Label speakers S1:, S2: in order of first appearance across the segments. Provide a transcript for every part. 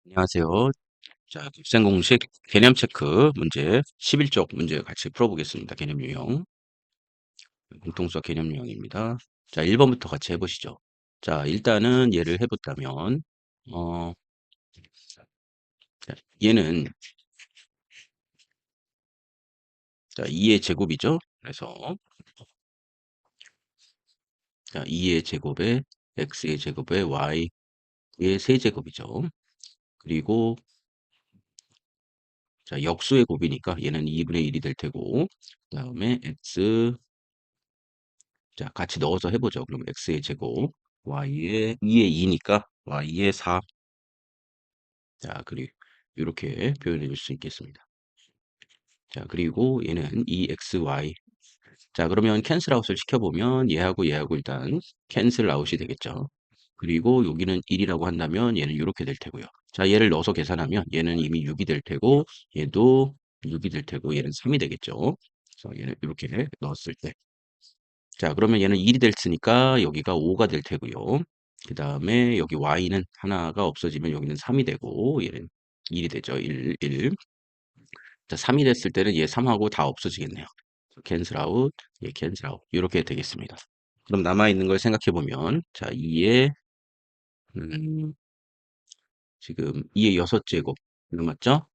S1: 안녕하세요. 자, 곱셈 공식 개념 체크 문제 11쪽 문제 같이 풀어보겠습니다. 개념 유형. 공통수학 개념 유형입니다. 자, 1번부터 같이 해보시죠. 자, 일단은 얘를 해보자면, 어, 자, 얘는, 자, 2의 제곱이죠. 그래서, 자, 2의 제곱에 x의 제곱에 y의 세제곱이죠. 그리고, 자, 역수의 곱이니까 얘는 2분의 1이 될 테고, 그 다음에 자, 같이 넣어서 해보죠. 그럼 x의 제곱, y의 2의 2니까 y의 4. 자, 그리고 이렇게 표현해 줄 수 있겠습니다. 자, 그리고 얘는 2xy. 자, 그러면 캔슬 아웃을 시켜보면 얘하고 일단 캔슬 아웃이 되겠죠. 그리고 여기는 1이라고 한다면 얘는 이렇게 될 테고요. 자, 얘를 넣어서 계산하면 얘는 이미 6이 될 테고 얘도 6이 될 테고 얘는 3이 되겠죠. 그래서 얘는 이렇게 넣었을 때. 자, 그러면 얘는 1이 될 테니까 여기가 5가 될 테고요. 그 다음에 여기 y는 하나가 없어지면 여기는 3이 되고 얘는 1이 되죠. 1. 자, 3이 됐을 때는 얘 3하고 다 없어지겠네요. 캔슬 아웃, 얘 캔슬 아웃. 이렇게 되겠습니다. 그럼 남아있는 걸 생각해 보면 자, 2의 지금 2의 6제곱 맞죠?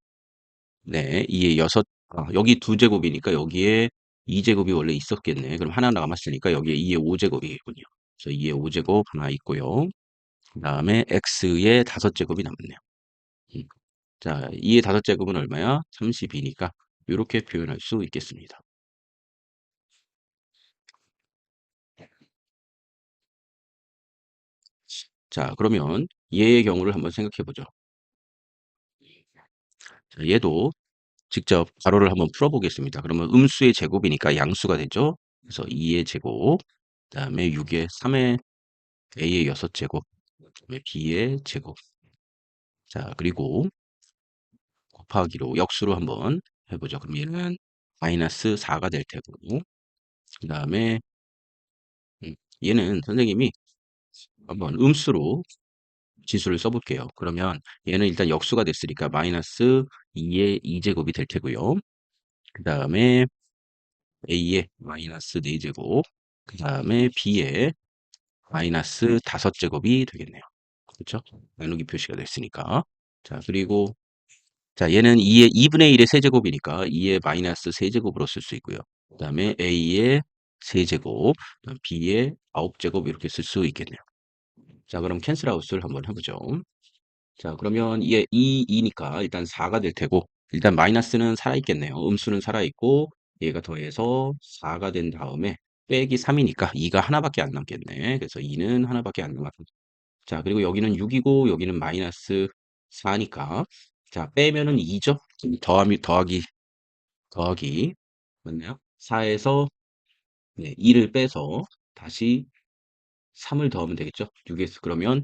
S1: 네, 2의 6, 여기 2제곱이니까 여기에 2제곱이 원래 있었겠네. 그럼 하나 남았으니까 여기에 2의 5제곱이겠군요. 그래서 2의 5제곱 하나 있고요. 그 다음에 x의 5제곱이 남았네요. 음. 자, 2의 5제곱은 얼마야? 32니까 이렇게 표현할 수 있겠습니다. 자, 그러면 얘의 경우를 한번 생각해 보죠. 자, 얘도 직접 가로를 한번 풀어보겠습니다. 그러면 음수의 제곱이니까 양수가 되죠. 그래서 2의 제곱, 그 다음에 6의 3의 a의 6제곱, 그다음에 b의 제곱. 자, 그리고 곱하기로 역수로 한번 해보죠. 그럼 얘는 마이너스 4가 될 테고, 그 다음에 얘는 선생님이 한번 음수로 지수를 써볼게요. 그러면 얘는 일단 역수가 됐으니까 마이너스 2의 2제곱이 될 테고요. 그 다음에 a의 마이너스 4제곱, 그 다음에 b의 마이너스 5제곱이 되겠네요. 그렇죠? 나누기 표시가 됐으니까. 자, 그리고 자, 얘는 2의 2분의 1의 세제곱이니까 2의 마이너스 세제곱으로 쓸 수 있고요. 그 다음에 a의 세제곱, b의 9제곱 이렇게 쓸 수 있겠네요. 자, 그럼 캔슬 아웃을 한번 해보죠. 자, 그러면 이게 2니까 일단 4가 될 테고, 일단 마이너스는 살아있겠네요. 음수는 살아있고, 얘가 더해서 4가 된 다음에 빼기 3이니까 2가 하나밖에 안 남겠네. 그래서 2는 하나밖에 안 남았고. 자, 그리고 여기는 6이고, 여기는 마이너스 4니까. 자, 빼면은 2죠? 더하기. 맞나요? 4에서 2를 빼서 다시 3을 더하면 되겠죠? 6에서 그러면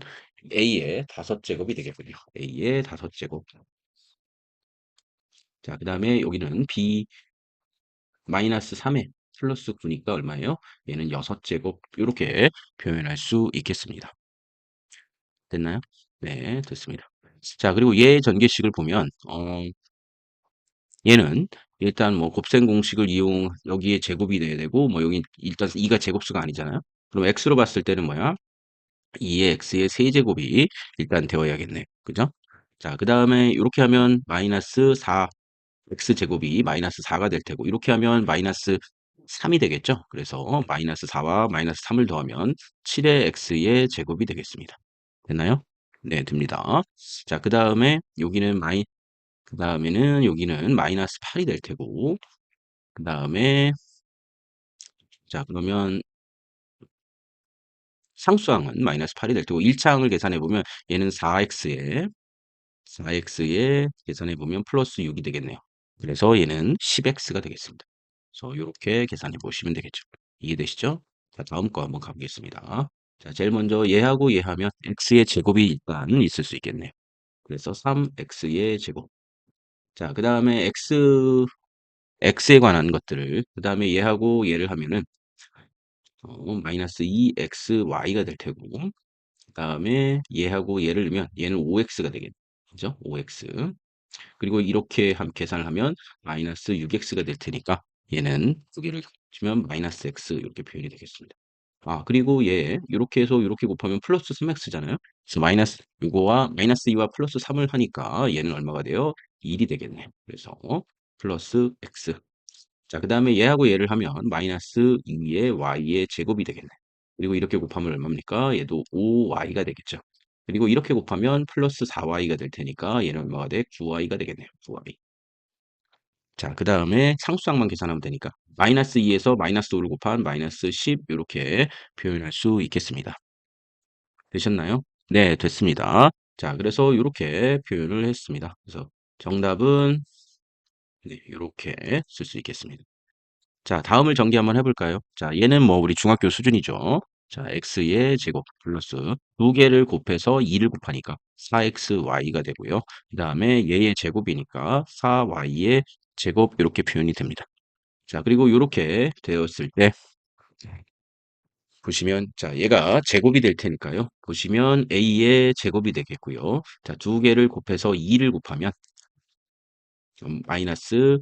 S1: a의 5제곱이 되겠군요. a의 5제곱. 자, 그 다음에 여기는 b 마이너스 3에 플러스 9니까 얼마예요? 얘는 6제곱 이렇게 표현할 수 있겠습니다. 됐나요? 네, 됐습니다. 자, 그리고 얘 전개식을 보면 얘는 일단 뭐 곱셈 공식을 이용 여기에 제곱이 돼야 되고 뭐 여기 일단 2가 제곱수가 아니잖아요. 그럼 x로 봤을 때는 뭐야? 2의 x의 세제곱이 일단 되어야겠네. 그죠? 자, 그 다음에 이렇게 하면 마이너스 4 x제곱이 마이너스 4가 될 테고 이렇게 하면 마이너스 3이 되겠죠. 그래서 마이너스 4와 마이너스 3을 더하면 7의 x의 제곱이 되겠습니다. 됐나요? 네, 됩니다. 자, 그 다음에는 여기는 마이너스 8이 될 테고 그 다음에 자, 그러면 상수항은 마이너스 8이 될 테고 1차항을 계산해 보면 얘는 4x에 계산해 보면 플러스 6이 되겠네요. 그래서 얘는 10x가 되겠습니다. 그래서 이렇게 계산해 보시면 되겠죠. 이해되시죠? 자, 다음 거 한번 가보겠습니다. 자, 제일 먼저 얘하고 얘하면 x의 제곱이 일단 있을 수 있겠네요. 그래서 3x의 제곱. 자, 그 다음에 x에 관한 것들을, 그 다음에 얘하고 얘를 하면은, 마이너스 2xy가 될 테고, 그 다음에 얘하고 얘를 넣으면 얘는 5x가 되겠네요. 그죠? 5x. 그리고 이렇게 계산을 하면 마이너스 6x가 될 테니까 얘는 두 개를 합치면 마이너스 x 이렇게 표현이 되겠습니다. 아, 그리고 얘 이렇게 해서 이렇게 곱하면 플러스 3x잖아요. 그래서 마이너스 이거와 마이너스 2와 플러스 3을 하니까 얘는 얼마가 돼요? 1이 되겠네. 그래서 플러스 x. 자, 그다음에 얘하고 얘를 하면 마이너스 2의 y의 제곱이 되겠네. 그리고 이렇게 곱하면 얼마입니까? 얘도 5y가 되겠죠. 그리고 이렇게 곱하면 플러스 4y가 될 테니까 얘는 얼마가 돼? 9y가 되겠네요. 9y. 자, 그다음에 상수항만 계산하면 되니까 마이너스 2에서 마이너스 5를 곱한 마이너스 10 이렇게 표현할 수 있겠습니다. 되셨나요? 네, 됐습니다. 자, 그래서 이렇게 표현을 했습니다. 그래서 정답은 네, 이렇게 쓸 수 있겠습니다. 자, 다음을 전개 한번 해볼까요? 자, 얘는 뭐 우리 중학교 수준이죠. 자, x의 제곱 플러스 두 개를 곱해서 2를 곱하니까 4xy가 되고요. 그 다음에 얘의 제곱이니까 4y의 제곱 이렇게 표현이 됩니다. 자, 그리고 이렇게 되었을 때 보시면 자, 얘가 제곱이 될 테니까요. 보시면 a의 제곱이 되겠고요. 자, 두 개를 곱해서 2를 곱하면 마이너스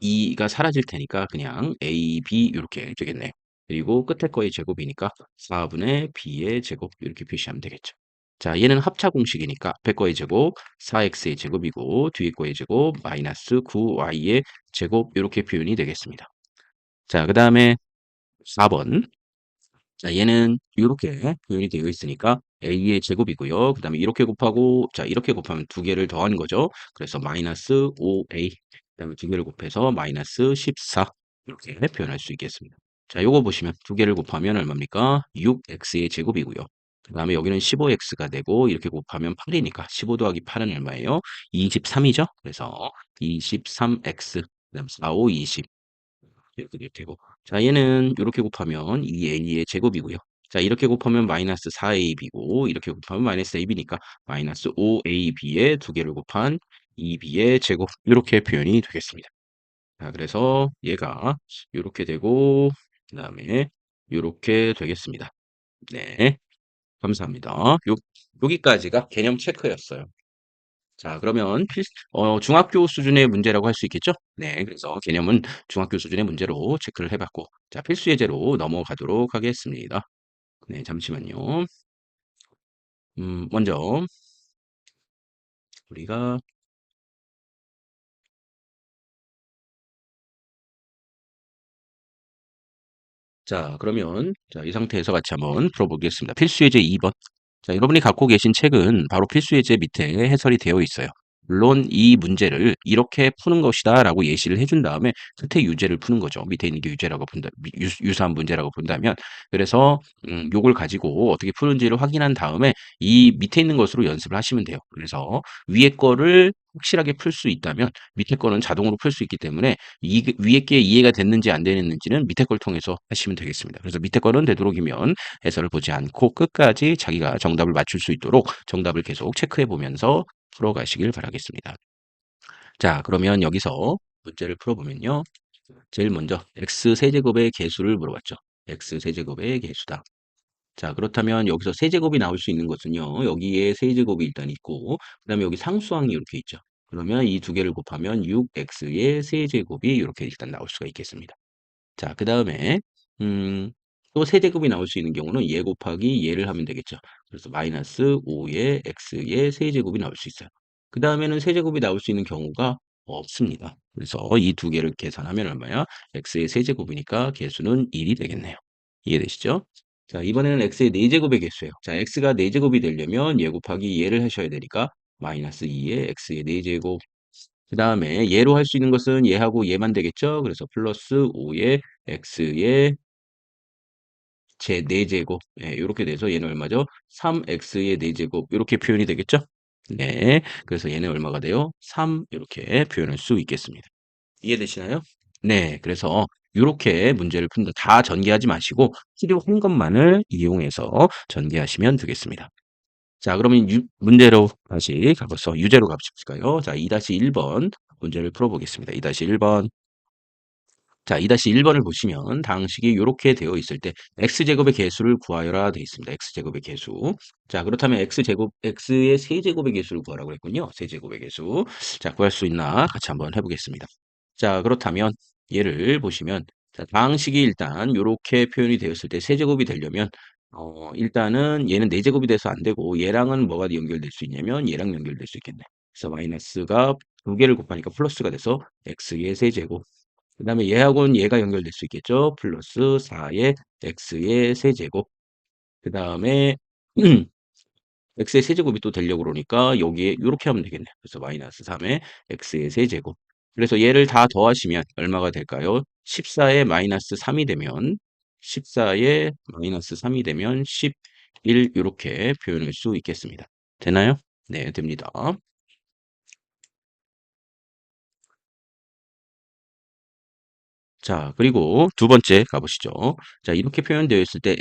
S1: 2가 사라질 테니까 그냥 a, b 이렇게 되겠네요. 그리고 끝에 거의 제곱이니까 4분의 b의 제곱 이렇게 표시하면 되겠죠. 자, 얘는 합차 공식이니까 앞에 거의 제곱 4x의 제곱이고 뒤에 거의 제곱 마이너스 9y의 제곱 이렇게 표현이 되겠습니다. 자, 그 다음에 4번. 자, 얘는 이렇게 표현이 되어 있으니까 a의 제곱이고요. 그 다음에 이렇게 곱하고 자, 이렇게 곱하면 두 개를 더하는 거죠. 그래서 마이너스 5a 그 다음에 두 개를 곱해서 마이너스 14 이렇게 표현할 수 있겠습니다. 자, 요거 보시면 두 개를 곱하면 얼마입니까? 6x의 제곱이고요. 그 다음에 여기는 15x가 되고 이렇게 곱하면 8이니까 15 더하기 8은 얼마예요? 23이죠. 그래서 23x 그 다음 4, 5, 20 이렇게 되고 자, 얘는 이렇게 곱하면 2a의 제곱이고요. 자, 이렇게 곱하면 마이너스 4ab이고 이렇게 곱하면 마이너스 ab니까 마이너스 5ab의 두 개를 곱한 2b의 제곱 이렇게 표현이 되겠습니다. 자, 그래서 얘가 이렇게 되고 그다음에 이렇게 되겠습니다. 네, 감사합니다. 여기까지가 개념 체크였어요. 자, 그러면 중학교 수준의 문제라고 할 수 있겠죠? 네, 그래서 개념은 중학교 수준의 문제로 체크를 해봤고, 자, 필수 예제로 넘어가도록 하겠습니다. 네, 잠시만요. 먼저 우리가 자, 그러면 자, 이 상태에서 같이 한번 풀어보겠습니다. 필수 예제 2번. 자, 여러분이 갖고 계신 책은 바로 필수 예제 밑에 해설이 되어 있어요. 물론 이 문제를 이렇게 푸는 것이다라고 예시를 해준 다음에 끝에 유제를 푸는 거죠. 밑에 있는 게 유제라고 본다, 유사한 문제라고 본다면 그래서 요걸 가지고 어떻게 푸는지를 확인한 다음에 이 밑에 있는 것으로 연습을 하시면 돼요. 그래서 위에 거를 확실하게 풀 수 있다면 밑에 거는 자동으로 풀 수 있기 때문에 위에 게 이해가 됐는지 안 됐는지는 밑에 걸 통해서 하시면 되겠습니다. 그래서 밑에 거는 되도록이면 해설을 보지 않고 끝까지 자기가 정답을 맞출 수 있도록 정답을 계속 체크해 보면서 풀어가시길 바라겠습니다. 자, 그러면 여기서 문제를 풀어보면요. 제일 먼저 x 세제곱의 개수를 물어봤죠. x 세제곱의 개수다. 자, 그렇다면 여기서 세제곱이 나올 수 있는 것은요. 여기에 세제곱이 일단 있고 그 다음에 여기 상수항이 이렇게 있죠. 그러면 이 두 개를 곱하면 6x의 세제곱이 이렇게 일단 나올 수가 있겠습니다. 자, 그다음에 또 세제곱이 나올 수 있는 경우는 얘 곱하기 얘를 하면 되겠죠. 그래서 마이너스 5의 x의 세제곱이 나올 수 있어요. 그다음에는 세제곱이 나올 수 있는 경우가 없습니다. 그래서 이 두 개를 계산하면 얼마야? x의 세제곱이니까 개수는 1이 되겠네요. 이해되시죠? 자, 이번에는 x의 4제곱의 개수예요. 자, x가 4제곱이 되려면 얘 곱하기 얘를 하셔야 되니까 마이너스 2의 x의 4제곱 그 다음에 얘로 할 수 있는 것은 얘하고 얘만 되겠죠? 그래서 플러스 5의 x의 제 4제곱 예, 이렇게 돼서 얘는 얼마죠? 3x의 4제곱 이렇게 표현이 되겠죠? 네, 그래서 얘는 얼마가 돼요? 3 이렇게 표현할 수 있겠습니다. 이해되시나요? 네, 그래서 이렇게 문제를 푼다. 다 전개하지 마시고 필요한 것만을 이용해서 전개하시면 되겠습니다. 자, 그러면 문제로 다시 가서 유제로 가보실까요? 자, 2-1번 문제를 풀어보겠습니다. 2-1번. 자, 2-1번을 보시면 방식이 요렇게 되어 있을 때 x제곱의 개수를 구하여라 되어 있습니다. x제곱의 개수. 자, 그렇다면 x의 세제곱의 개수를 구하라고 그랬군요. 세제곱의 개수. 자, 구할 수 있나 같이 한번 해보겠습니다. 자, 그렇다면 얘를 보시면 자, 방식이 일단 요렇게 표현이 되었을 때 세제곱이 되려면 일단은 얘는 4제곱이 돼서 안 되고 얘랑은 뭐가 연결될 수 있냐면 얘랑 연결될 수 있겠네. 그래서 마이너스가 두 개를 곱하니까 플러스가 돼서 x의 세제곱. 그다음에 얘하고는 얘가 연결될 수 있겠죠. 플러스 4의 x의 세제곱. 그다음에 x의 세제곱이 또 되려고 그러니까 여기에 요렇게 하면 되겠네요. 그래서 마이너스 3의 x의 세제곱. 그래서 얘를 다 더하시면 얼마가 될까요? 14의 마이너스 3이 되면 14의 마이너스 3이 되면 11 요렇게 표현할 수 있겠습니다. 되나요? 네, 됩니다. 자, 그리고 두 번째 가보시죠. 자, 이렇게 표현되어 있을 때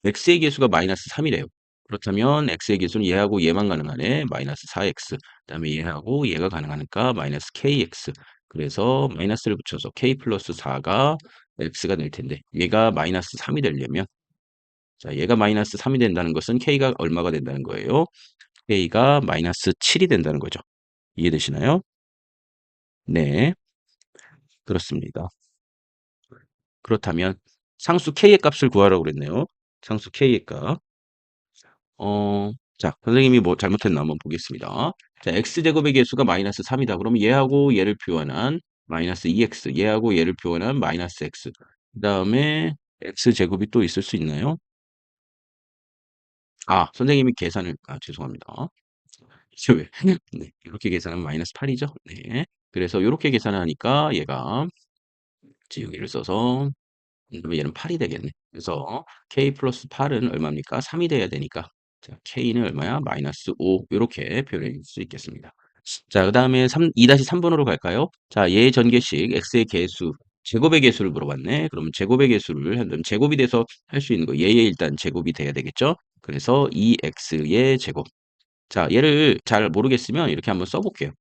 S1: x의 개수가 마이너스 3이래요. 그렇다면 x의 개수는 얘하고 얘만 가능하네. 마이너스 4x. 그다음에 얘하고 얘가 가능하니까 마이너스 kx. 그래서 마이너스를 붙여서 k 플러스 4가 x가 될 텐데 얘가 마이너스 3이 되려면 자, 얘가 마이너스 3이 된다는 것은 k가 얼마가 된다는 거예요? k가 마이너스 7이 된다는 거죠. 이해되시나요? 네, 그렇습니다. 그렇다면 상수 k의 값을 구하라고 그랬네요. 상수 k의 값. 자, 선생님이 뭐 잘못했나 한번 보겠습니다. 자, x제곱의 개수가 마이너스 3이다. 그러면 얘하고 얘를 표현한 마이너스 2x, 얘하고 얘를 표현한 마이너스 x. 그 다음에 x제곱이 또 있을 수 있나요? 아, 선생님이 계산을, 아, 죄송합니다. 이게 왜, 네, 이렇게 계산하면 마이너스 8이죠? 네. 그래서 이렇게 계산하니까 얘가 지우개를 써서 그러면 얘는 8이 되겠네. 그래서 k 플러스 8은 얼마입니까? 3이 돼야 되니까 자, k는 얼마야? 마이너스 5 이렇게 표현할 수 있겠습니다. 자, 그 다음에 2-3번으로 갈까요? 자, 얘 전개식 x의 개수 제곱의 개수를 물어봤네. 그럼 제곱의 개수를 한다면 제곱이 돼서 할 수 있는 거 얘의 일단 제곱이 돼야 되겠죠? 그래서 2x의 제곱. 자, 얘를 잘 모르겠으면 이렇게 한번 써볼게요.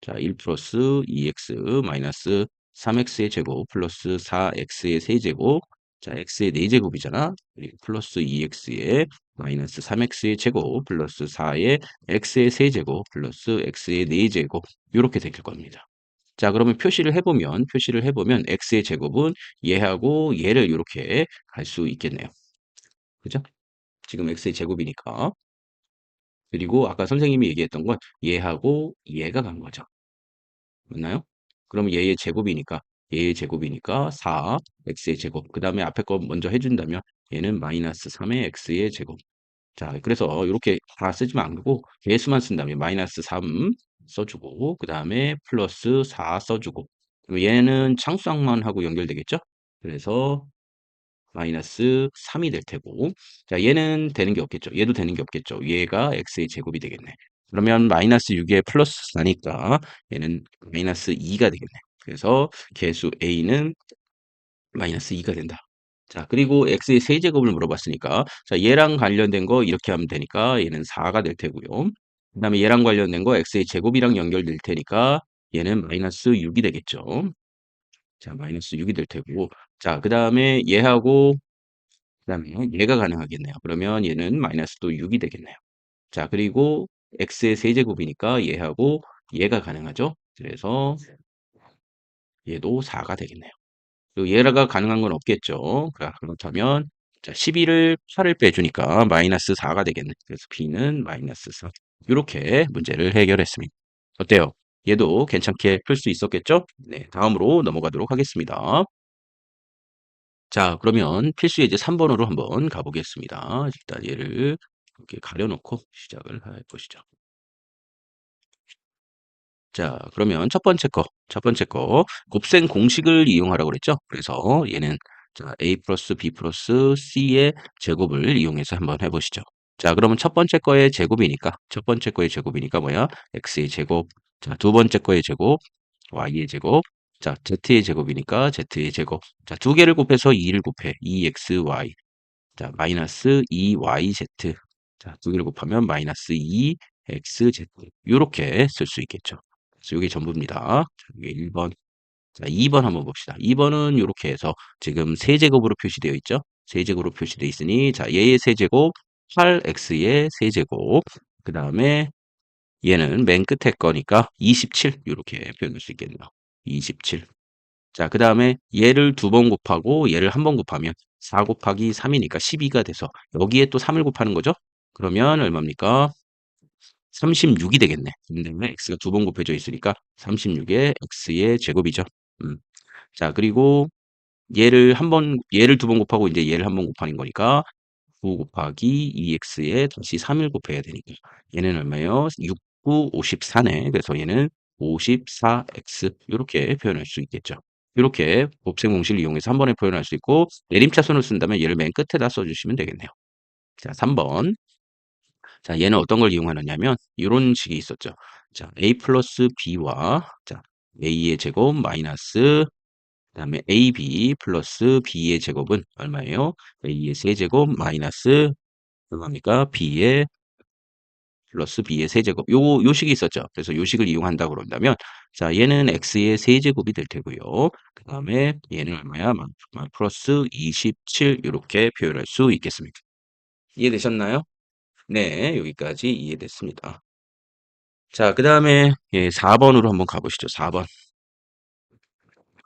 S1: 자, 1 플러스 2x 마이너스 3x의 제곱 플러스 4x의 세제곱. 자, x의 4제곱이잖아. 그리고 플러스 2x의 마이너스 3x의 제곱 플러스 4의 x의 세제곱 플러스 x의 4제곱. 이렇게 될 겁니다. 자, 그러면 표시를 해보면 x의 제곱은 얘하고 얘를 이렇게 갈 수 있겠네요. 그죠? 지금 x의 제곱이니까. 그리고 아까 선생님이 얘기했던 건 얘하고 얘가 간 거죠. 맞나요? 그러면 얘의 제곱이니까 4, x의 제곱. 그 다음에 앞에 거 먼저 해준다면 얘는 마이너스 3의 x의 제곱. 자, 그래서 이렇게 다 쓰지만 않고 개수만 쓴다면 마이너스 3 써주고 그 다음에 플러스 4 써주고 그럼 얘는 창수항만 하고 연결되겠죠? 그래서 마이너스 3이 될 테고 자 얘는 되는 게 없겠죠. 얘도 되는 게 없겠죠. 얘가 x의 제곱이 되겠네. 그러면 마이너스 6에 플러스 4니까 얘는 마이너스 2가 되겠네. 그래서 개수 a는 마이너스 2가 된다. 자 그리고 x의 세제곱을 물어봤으니까 자 얘랑 관련된 거 이렇게 하면 되니까 얘는 4가 될 테고요. 그 다음에 얘랑 관련된 거 x의 제곱이랑 연결될 테니까 얘는 마이너스 6이 되겠죠. 자 마이너스 6이 될 테고 자 그 다음에 얘하고 그다음에 얘가 가능하겠네요. 그러면 얘는 마이너스 또 6이 되겠네요. 자, 그리고 x의 세제곱이니까 얘하고 얘가 가능하죠. 그래서 얘도 4가 되겠네요. 그리고 얘가 가능한 건 없겠죠. 그렇다면 자, 11을 8을 빼주니까 마이너스 4가 되겠네. 그래서 b는 마이너스 4. 이렇게 문제를 해결했습니다. 어때요? 얘도 괜찮게 풀 수 있었겠죠? 네, 다음으로 넘어가도록 하겠습니다. 자, 그러면 필수 예제 3번으로 한번 가보겠습니다. 일단 얘를 이렇게 가려놓고 시작을 해보시죠. 자, 그러면 첫 번째 거, 곱셈 공식을 이용하라고 그랬죠? 그래서 얘는 자, a 플러스 b 플러스 c의 제곱을 이용해서 한번 해보시죠. 자, 그러면 첫 번째 거의 제곱이니까 뭐야? x의 제곱. 자, 두 번째 거의 제곱, y의 제곱. 자, z의 제곱이니까 z의 제곱. 자, 두 개를 곱해서 2를 곱해. 2xy. 자, 마이너스 2yz. 자, 두 개를 곱하면 마이너스 2xz. 이렇게 쓸 수 있겠죠. 그래서 이게 전부입니다. 자, 이게 1번. 자 2번 한번 봅시다. 2 번은 요렇게 해서 지금 세제곱으로 표시되어 있죠. 세제곱으로 표시되어 있으니 자 얘의 세제곱 8x의 세제곱 그다음에 얘는 맨 끝에 거니까 27 요렇게 표현할 수 있겠네요. 27. 자 그다음에 얘를 두 번 곱하고 얘를 한 번 곱하면 4 곱하기 3 이니까 12가 돼서 여기에 또 3을 곱하는 거죠. 그러면 얼마입니까? 36이 되겠네. 근데 x가 두 번 곱해져 있으니까 36의 x의 제곱이죠. 음. 자 그리고 얘를 두 번 곱하고 이제 얘를 한 번 곱하는 거니까 9 곱하기 2x에 다시 3을 곱해야 되니까 얘는 얼마예요? 6, 9, 54네. 그래서 얘는 54x 요렇게 표현할 수 있겠죠. 요렇게 곱셈 공식을 이용해서 한 번에 표현할 수 있고 내림차순을 쓴다면 얘를 맨 끝에다 써 주시면 되겠네요. 자 3 번. 자 얘는 어떤 걸 이용하느냐면 요런 식이 있었죠. 자 a 플러스 b와 자 a의 제곱 마이너스 그다음에 ab 플러스 b의 제곱은 얼마예요? a의 세제곱 마이너스 얼마입니까? b의 플러스 b의 세제곱. 요 식이 있었죠. 그래서 요 식을 이용한다 그런다면 자 얘는 x의 세제곱이 될 테고요. 그다음에 얘는 얼마야? 플러스 27 요렇게 표현할 수 있겠습니다. 이해되셨나요? 네. 여기까지 이해됐습니다. 자 그다음에 예 4 번으로 한번 가 보시죠. 4 번.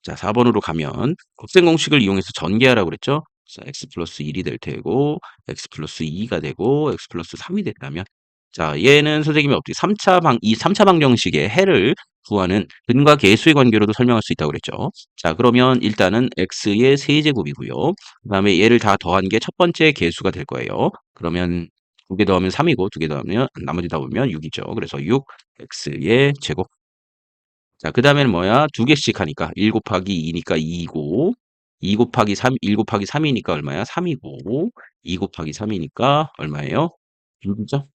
S1: 자 4 번으로 가면 곱셈 공식을 이용해서 전개하라고 그랬죠. 자 x 플러스 1이 될 테고 x 플러스 2가 되고 x 플러스 3이 됐다면 자 얘는 선생님이 어떻게 3차 방정식의 해를 구하는 근과 계수의 관계로도 설명할 수 있다고 그랬죠. 자 그러면 일단은 x의 세제곱이고요. 그다음에 얘를 다 더한 게 첫 번째 계수가 될 거예요. 그러면 두 개 더하면 3 이고 두 개 더하면 나머지 다 보면 6 이죠. 그래서 6 x의 제곱 자 그다음에는 뭐야? 두 개씩 하니까 1 곱하기 2 니까 2 이고 2 곱하기 3 1 곱하기 3 이니까 얼마야? 3 이고 2 곱하기 3 이니까 얼마예요? 6 이죠?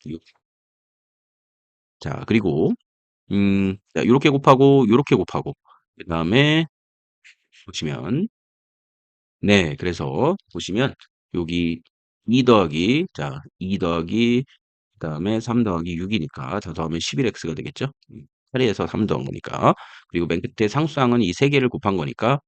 S1: 6. 자 그리고 자 요렇게 곱하고 요렇게 곱하고 그다음에 보시면 네 그래서 보시면 여기 2 더하기 자 2 더하기 그다음에 3 더하기 6 이니까 다 더하면 11x가 되겠죠? 8에서 3 더한 거니까. 그리고 맨 끝에 상수항은 이 세 개를 곱한 거니까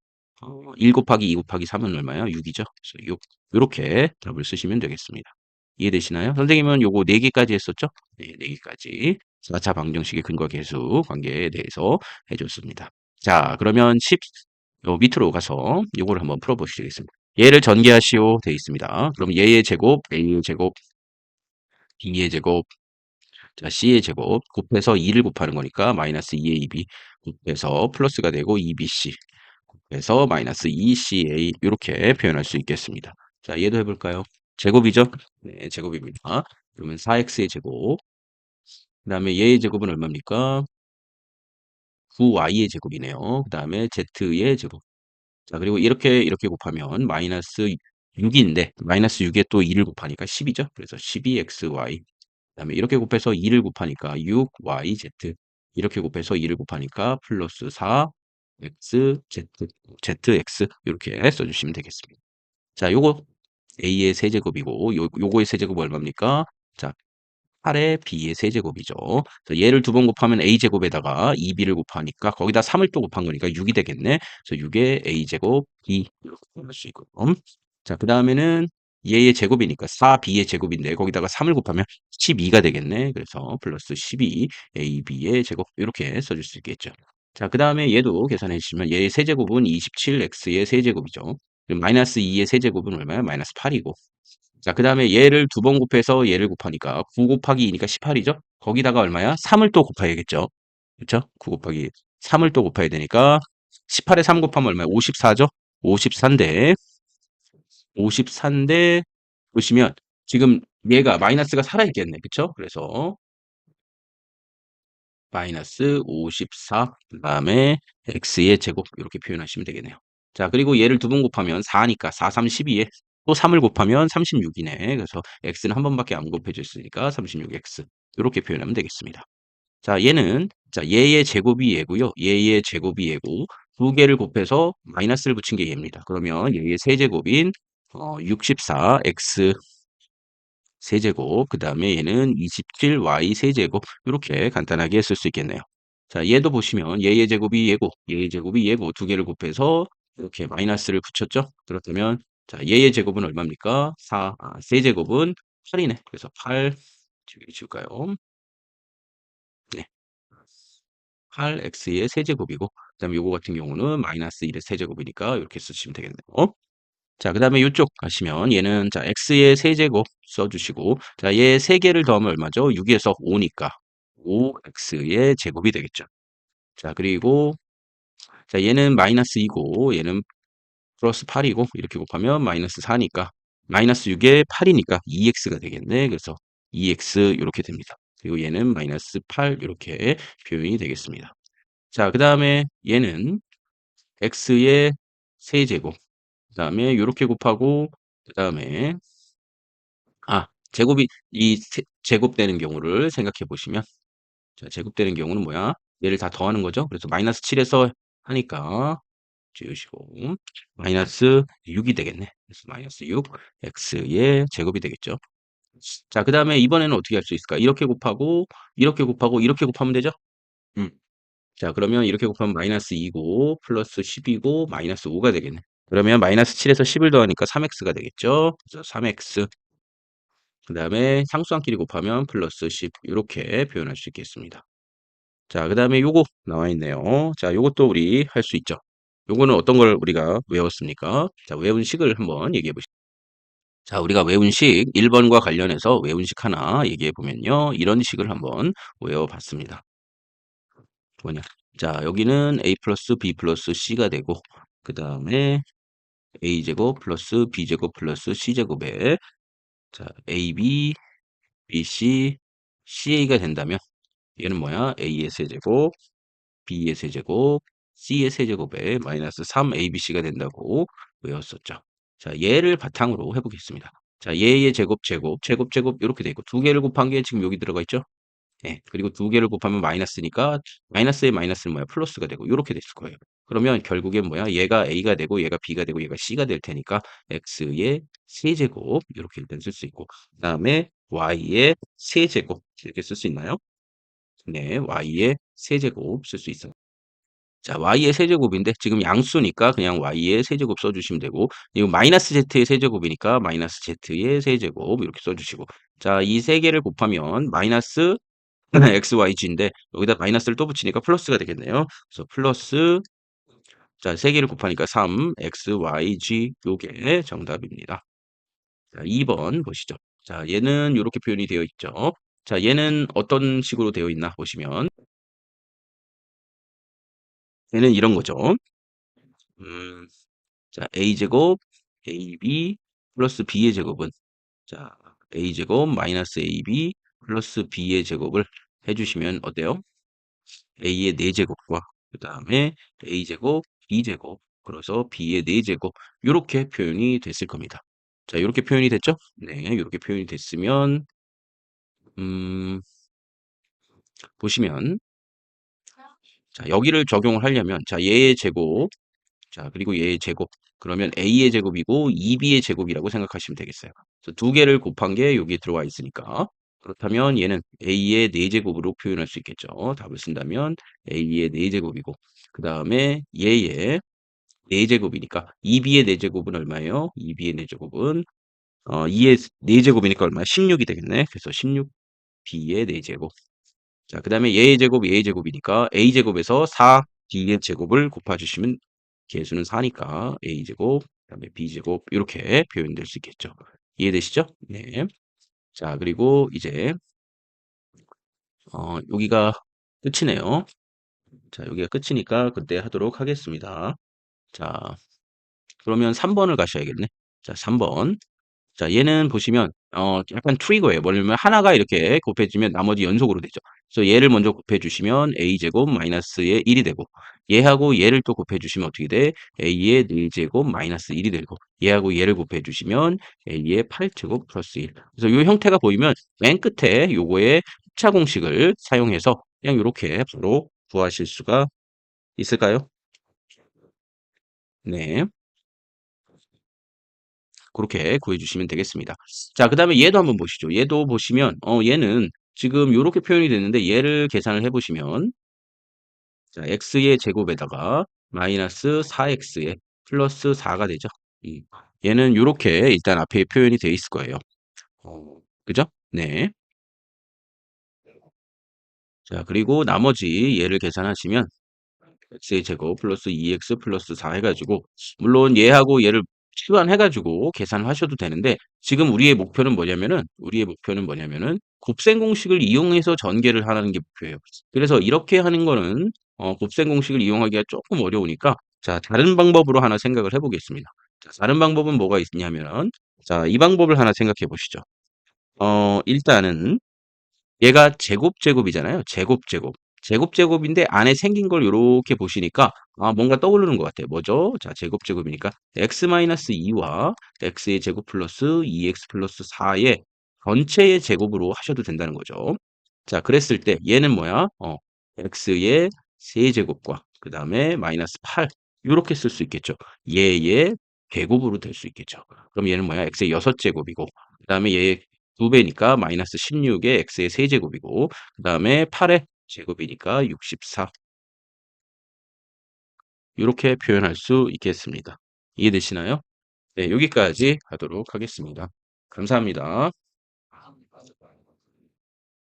S1: 1 곱하기 2 곱하기 3은 얼마예요? 6 이죠. 그래서 6 요렇게 답을 쓰시면 되겠습니다. 이해되시나요? 선생님은 요거 4 개까지 했었죠? 네 4 개까지 4차 방정식의 근과 계수 관계에 대해서 해 줬습니다. 자 그러면 10 요 밑으로 가서 요거를 한번 풀어 보시겠습니다. 얘를 전개하시오 되어 있습니다. 그럼 얘의 제곱, a의 제곱, b의 제곱 자 c의 제곱 곱해서 2를 곱하는 거니까 마이너스 2ab 곱해서 플러스가 되고 2bc 곱해서 마이너스 2ca 요렇게 표현할 수 있겠습니다. 자 얘도 해 볼까요? 제곱이죠? 네 제곱입니다. 그러면 4x의 제곱 그다음에 얘의 제곱은 얼마입니까? 9y의 제곱이네요. 그다음에 z의 제곱 자 그리고 이렇게 곱하면 마이너스 6인데 마이너스 6에 또 2를 곱하니까 10이죠. 그래서 12xy 그다음에 이렇게 곱해서 2를 곱하니까 6yz 이렇게 곱해서 2를 곱하니까 플러스 4xz zx 요렇게 써 주시면 되겠습니다. 자 요거 a의 세제곱이고 요거의 세제곱 얼마입니까? 자 8의 b의 세제곱이죠. 자 얘를 두 번 곱하면 a제곱에다가 2b를 곱하니까 거기다 3을 또 곱한 거니까 6이 되겠네. 그래서 6의 a제곱 b 이렇게 할 수 있고 자 그다음에는 얘의 제곱이니까 4b의 제곱인데 거기다가 3을 곱하면 12가 되겠네. 그래서 플러스 12 ab의 제곱 이렇게 써줄 수 있겠죠. 자 그다음에 얘도 계산해 주시면 얘의 세제곱은 27x의 세제곱이죠. 그리고 마이너스 2의 세제곱은 얼마야? 마이너스 8이고 자 그다음에 얘를 두 번 곱해서 얘를 곱하니까 9 곱하기 2니까 18이죠. 거기다가 얼마야? 3을 또 곱해야겠죠. 그쵸? 9 곱하기 3을 또 곱해야 되니까 18에 3 곱하면 얼마야? 54죠. 54인데 54인데 보시면 지금 얘가 마이너스가 살아있겠네. 그쵸? 그래서 마이너스 54 그다음에 x의 제곱 이렇게 표현하시면 되겠네요. 자 그리고 얘를 두 번 곱하면 4니까 4, 3, 12에 또 3을 곱하면 36이네. 그래서 x는 한 번밖에 안 곱해져 있으니까 36x 이렇게 표현하면 되겠습니다. 자 얘는 자 얘의 제곱이 얘고요. 얘의 제곱이 얘고 두 개를 곱해서 마이너스를 붙인 게 얘입니다. 그러면 얘의 세제곱인 64x 세제곱 그다음에 얘는 27y 세제곱 이렇게 간단하게 쓸 수 있겠네요. 자, 얘도 보시면 얘의 제곱이 얘고 얘의 제곱이 얘고 두 개를 곱해서 이렇게 마이너스를 붙였죠? 그렇다면 자, 얘의 제곱은 얼마입니까? 4. 세제곱은 8이네. 그래서 8 지울까요? 네. 8x의 세제곱이고 그다음에 요거 같은 경우는 마이너스 1의 세제곱이니까 이렇게 쓰시면 되겠네요. 자, 그다음에 요쪽 가시면 얘는 자, x의 세제곱 써 주시고 자, 얘 3개를 더하면 얼마죠? 6에서 5니까 5x의 제곱이 되겠죠. 자, 그리고 자, 얘는 마이너스 2고 얘는 플러스 8이고 이렇게 곱하면 마이너스 4니까 마이너스 6에 8이니까 2x가 되겠네. 그래서 2x 이렇게 됩니다. 그리고 얘는 마이너스 8 이렇게 표현이 되겠습니다. 자, 그다음에 얘는 x의 세제곱 그다음에 요렇게 곱하고 그다음에 제곱이 제곱되는 경우를 생각해 보시면 자, 제곱되는 경우는 뭐야? 얘를 다 더하는 거죠. 그래서 마이너스 7에서 하니까 지우시고 마이너스 6이 되겠네. 그래서 마이너스 6 x의 제곱이 되겠죠. 자, 그다음에 이번에는 어떻게 할 수 있을까? 이렇게 곱하고 이렇게 곱하고 이렇게 곱하면 되죠? 음. 자, 그러면 이렇게 곱하면 마이너스 2고 플러스 10이고 마이너스 5가 되겠네. 그러면 마이너스 7에서 10을 더하니까 3x가 되겠죠. 그래서 3x 그다음에 상수함끼리 곱하면 플러스 10 이렇게 표현할 수 있겠습니다. 자, 그다음에 요거 나와 있네요. 자, 요것도 우리 할 수 있죠. 요거는 어떤 걸 우리가 외웠습니까? 자, 외운 식을 한번 얘기해 보시죠. 자, 우리가 외운 식 1번과 관련해서 외운 식 하나 얘기해 보면요. 이런 식을 한번 외워 봤습니다. 뭐냐? 자, 여기는 a 플러스 b 플러스 c가 되고 그다음에 a제곱 플러스 b제곱 플러스 c제곱에 자, ab, bc, ca가 된다면 얘는 뭐야? a의 세제곱 b의 세제곱, c의 세제곱에 마이너스 3abc가 된다고 외웠었죠. 자, 얘를 바탕으로 해보겠습니다. 자, 얘의 제곱, 제곱, 제곱, 제곱 이렇게 돼 있고 두 개를 곱한 게 지금 여기 들어가 있죠? 예, 그리고 두 개를 곱하면 마이너스니까 마이너스의 마이너스는 뭐야? 플러스가 되고 이렇게 됐을 거예요. 그러면 결국엔 뭐야? 얘가 a가 되고 얘가 b가 되고 얘가 c가 될 테니까 x의 세제곱 이렇게 일단 쓸 수 있고 그다음에 y의 세제곱 이렇게 쓸 수 있나요? 네, y의 세제곱 쓸 수 있어요. 자, y의 세제곱인데 지금 양수니까 그냥 y의 세제곱 써주시면 되고 이거 마이너스 z의 세제곱이니까 마이너스 z의 세제곱 이렇게 써주시고 자, 이 세 개를 곱하면 마이너스 xyg인데 여기다 마이너스를 또 붙이니까 플러스가 되겠네요. 그래서 플러스 자, 세 개를 곱하니까 3 xyg 요게 정답입니다. 자, 2번 보시죠. 자, 얘는 이렇게 표현이 되어 있죠. 자, 얘는 어떤 식으로 되어 있나 보시면 얘는 이런 거죠. 음, 자, a제곱 ab 플러스 b의 제곱은 자, a제곱 마이너스 ab 플러스 b의 제곱을 해주시면 어때요? a의 4제곱과 그 다음에 a제곱 b제곱 그래서 b의 4제곱 이렇게 표현이 됐을 겁니다. 자, 이렇게 표현이 됐죠? 네, 이렇게 표현이 됐으면 보시면 자, 여기를 적용을 하려면 자, 얘의 제곱 자, 그리고 얘의 제곱. 그러면 a의 제곱이고 2b의 제곱이라고 생각하시면 되겠어요. 그래서 두 개를 곱한 게 여기에 들어와 있으니까. 그렇다면 얘는 a의 4제곱으로 표현할 수 있겠죠. 답을 쓴다면 a의 4제곱이고 그 다음에 얘의 4제곱이니까 2b의 4제곱은 얼마예요? 2b의 4제곱은 2의 4제곱이니까 얼마야? 16이 되겠네. 그래서 16b의 4제곱. 자, 그 다음에 얘의 제곱, 얘의 제곱이니까 a제곱에서 4b의 제곱을 곱해주시면 개수는 4니까 a제곱, 그다음에 b제곱 이렇게 표현될 수 있겠죠. 이해되시죠? 네. 자, 그리고 이제 여기가 끝이네요. 자, 여기가 끝이니까 그때 하도록 하겠습니다. 자, 그러면 3번을 가셔야겠네. 자, 3번. 자, 얘는 보시면 약간 트리거예요. 뭐냐면 하나가 이렇게 곱해지면 나머지 연속으로 되죠. 그래서 얘를 먼저 곱해 주시면 a제곱 마이너스의 1이 되고 얘하고 얘를 또 곱해 주시면 어떻게 돼? a의 4제곱 마이너스 1이 되고 얘하고 얘를 곱해 주시면 a의 8제곱 플러스 1. 그래서 이 형태가 보이면 맨 끝에 요거의 합차 공식을 사용해서 그냥 이렇게 바로 구하실 수가 있을까요? 네. 그렇게 구해 주시면 되겠습니다. 자, 그다음에 얘도 한번 보시죠. 얘도 보시면 얘는 지금 요렇게 표현이 됐는데 얘를 계산을 해 보시면 자, x의 제곱에다가 마이너스 4x의 플러스 4가 되죠. 음. 얘는 요렇게 일단 앞에 표현이 되어 있을 거예요. 그죠? 네. 자, 그리고 나머지 얘를 계산하시면 x의 제곱 플러스 2x 플러스 4 해가지고, 물론 얘하고 얘를 치환해가지고 계산하셔도 되는데, 지금 우리의 목표는 뭐냐면은 곱셈 공식을 이용해서 전개를 하는 게 목표예요. 그래서 이렇게 하는 거는 곱셈 공식을 이용하기가 조금 어려우니까, 자, 다른 방법으로 하나 생각을 해보겠습니다. 자, 다른 방법은 뭐가 있냐면, 자, 이 방법을 하나 생각해 보시죠. 일단은 얘가 제곱제곱이잖아요. 제곱제곱. 제곱제곱인데 안에 생긴 걸 요렇게 보시니까 뭔가 떠오르는 것 같아요. 뭐죠? 자, 제곱제곱이니까 x-2와 x의 제곱 플러스 2x 플러스 4의 전체의 제곱으로 하셔도 된다는 거죠. 자, 그랬을 때 얘는 뭐야? x의 세제곱과 그 다음에 마이너스 8 요렇게 쓸 수 있겠죠. 얘의 제곱으로 될 수 있겠죠. 그럼 얘는 뭐야? x의 6제곱이고 그 다음에 얘의 2배니까 마이너스 16의 x의 세제곱이고 그 다음에 8의 제곱이니까 64 이렇게 표현할 수 있겠습니다. 이해되시나요? 네, 여기까지 하도록 하겠습니다. 감사합니다.